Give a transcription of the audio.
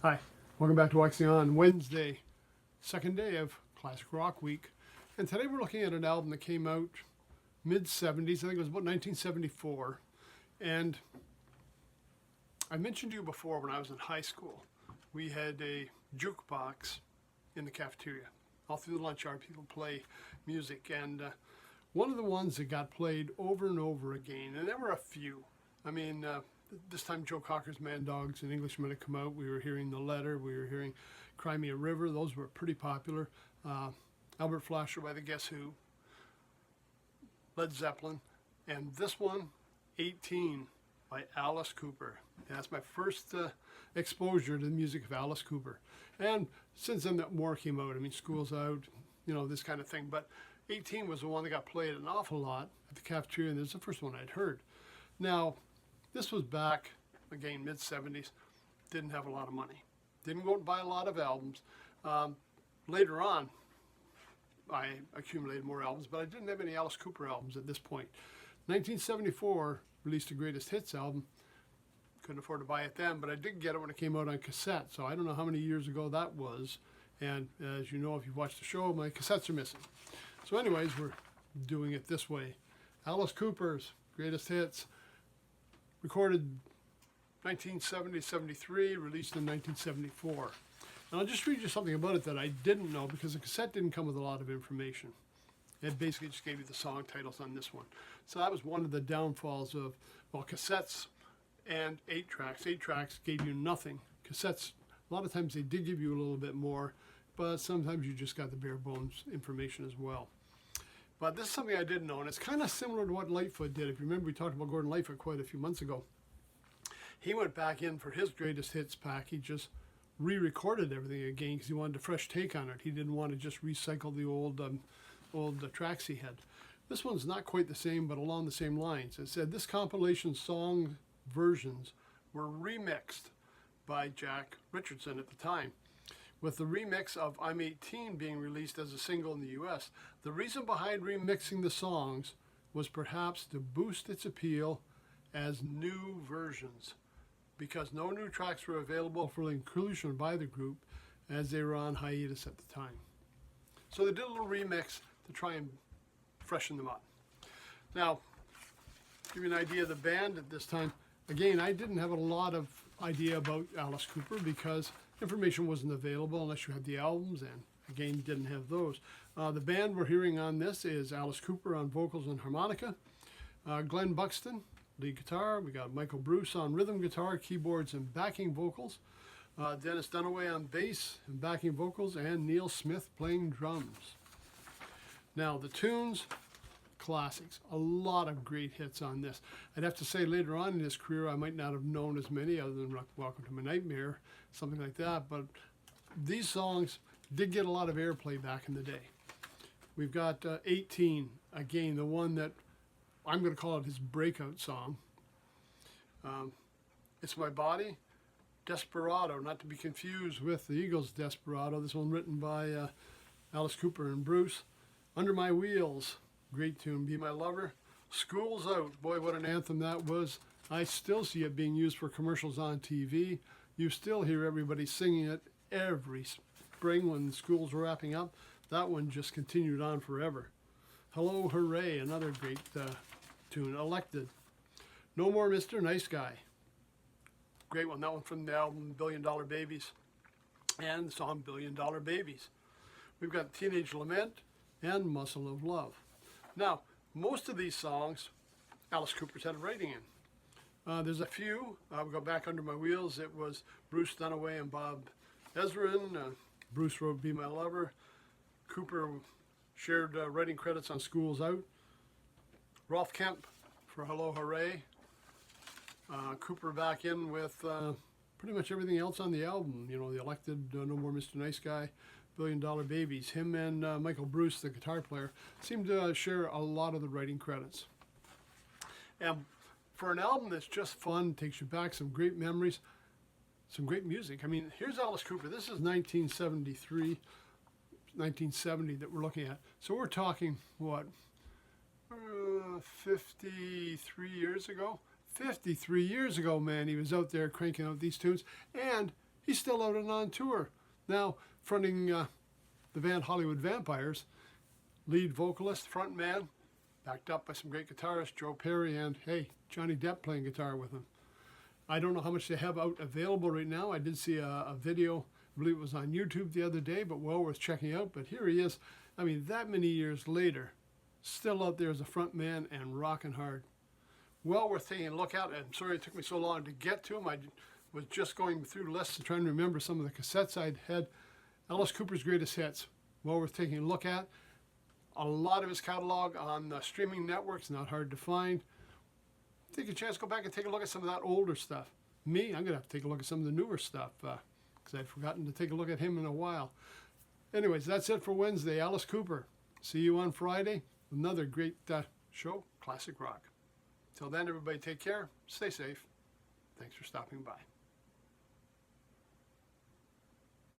Hi, welcome back to Waxing On Wednesday, second day of Classic Rock Week. And today we're looking at an album that came out mid-70s, I think it was about 1974. And I mentioned to you before when I was in high school, we had a jukebox in the cafeteria. All through the lunch hour, people play music. And one of the ones that got played over and over again, and there were a few. I mean, this time Joe Cocker's Mad Dogs and Englishmen had come out. We were hearing The Letter. We were hearing Cry Me a River. Those were pretty popular. Albert Flasher by the Guess Who. Led Zeppelin. And this one, 18 by Alice Cooper. And that's my first exposure to the music of Alice Cooper. And since then, more came out. I mean, School's Out, this kind of thing. But 18 was the one that got played an awful lot at the cafeteria, and this is the first one I'd heard. Now, this was back, again, mid-70s. Didn't have a lot of money. Didn't go out and buy a lot of albums. Later on, I accumulated more albums, but I didn't have any Alice Cooper albums at this point. 1974 released a Greatest Hits album. Couldn't afford to buy it then, but I did get it when it came out on cassette. So I don't know how many years ago that was. And as you know, if you've watched the show, my cassettes are missing. So anyways, we're doing it this way. Alice Cooper's Greatest Hits. Recorded 1970-73, released in 1974. And I'll just read you something about it that I didn't know because the cassette didn't come with a lot of information. It basically just gave you the song titles on this one. So that was one of the downfalls of, cassettes and 8-tracks. 8-tracks gave you nothing. Cassettes, a lot of times they did give you a little bit more, but sometimes you just got the bare bones information as well. But this is something I didn't know, and it's kind of similar to what Lightfoot did. If you remember, we talked about Gordon Lightfoot quite a few months ago. He went back in for his Greatest Hits pack. He just re-recorded everything again because he wanted a fresh take on it. He didn't want to just recycle the old tracks he had. This one's not quite the same, but along the same lines. It said, this compilation song versions were remixed by Jack Richardson at the time, with the remix of I'm 18 being released as a single in the US. The reason behind remixing the songs was perhaps to boost its appeal as new versions, because no new tracks were available for inclusion by the group as they were on hiatus at the time. So they did a little remix to try and freshen them up. Now, give you an idea of the band at this time. Again, I didn't have a lot of idea about Alice Cooper because information wasn't available unless you had the albums, and again, didn't have those. The band we're hearing on this is Alice Cooper on vocals and harmonica, Glenn Buxton, lead guitar. We got Michael Bruce on rhythm guitar, keyboards, and backing vocals. Dennis Dunaway on bass and backing vocals, and Neil Smith playing drums. Now, the tunes, classics. A lot of great hits on this. I'd have to say later on in his career, I might not have known as many other than Welcome to My Nightmare, something like that. But these songs did get a lot of airplay back in the day. We've got 18, again, the one that I'm going to call it his breakout song. It's My Body, Desperado, not to be confused with the Eagles' Desperado. This one written by Alice Cooper and Bruce. Under My Wheels, great tune. Be My Lover. School's Out, boy, what an anthem that was. I still see it being used for commercials on TV. You still hear everybody singing it every spring when school's wrapping up. That one just continued on forever. Hello, Hooray, another great tune. Elected. No More Mr. Nice Guy. Great one. That one from the album Billion Dollar Babies and the song Billion Dollar Babies. We've got Teenage Lament and Muscle of Love. Now, most of these songs, Alice Cooper's had a writing in. There's a few. We go back Under My Wheels. It was Bruce Dunaway and Bob Ezrin. Bruce wrote Be My Lover. Cooper shared writing credits on School's Out. Rolf Kemp for Hello Hooray. Cooper back in with pretty much everything else on the album. The Elected, No More Mr. Nice Guy, Billion Dollar Babies. Him and Michael Bruce, the guitar player, seem to share a lot of the writing credits. And for an album that's just fun, takes you back, some great memories, some great music. I mean, here's Alice Cooper. This is 1973, 1970 that we're looking at. So we're talking, what, 53 years ago? 53 years ago, man, he was out there cranking out these tunes. And He's still out and on tour. Now, fronting the band Hollywood Vampires, lead vocalist, front man, backed up by some great guitarists, Joe Perry and, hey, Johnny Depp playing guitar with him. I don't know how much they have out available right now. I did see a video, I believe it was on YouTube the other day, but well worth checking out. But here he is, I mean, that many years later, still out there as a front man and rocking hard. Well worth taking a look at. I'm sorry it took me so long to get to him. I was just going through lists and trying to remember some of the cassettes I'd had. Alice Cooper's Greatest Hits, well worth taking a look at. A lot of his catalog on the streaming networks, not hard to find. Take a chance, go back and take a look at some of that older stuff. Me, I'm going to have to take a look at some of the newer stuff because I'd forgotten to take a look at him in a while. Anyways, that's it for Wednesday. Alice Cooper. See you on Friday. Another great show, Classic Rock. Till then, everybody take care. Stay safe. Thanks for stopping by.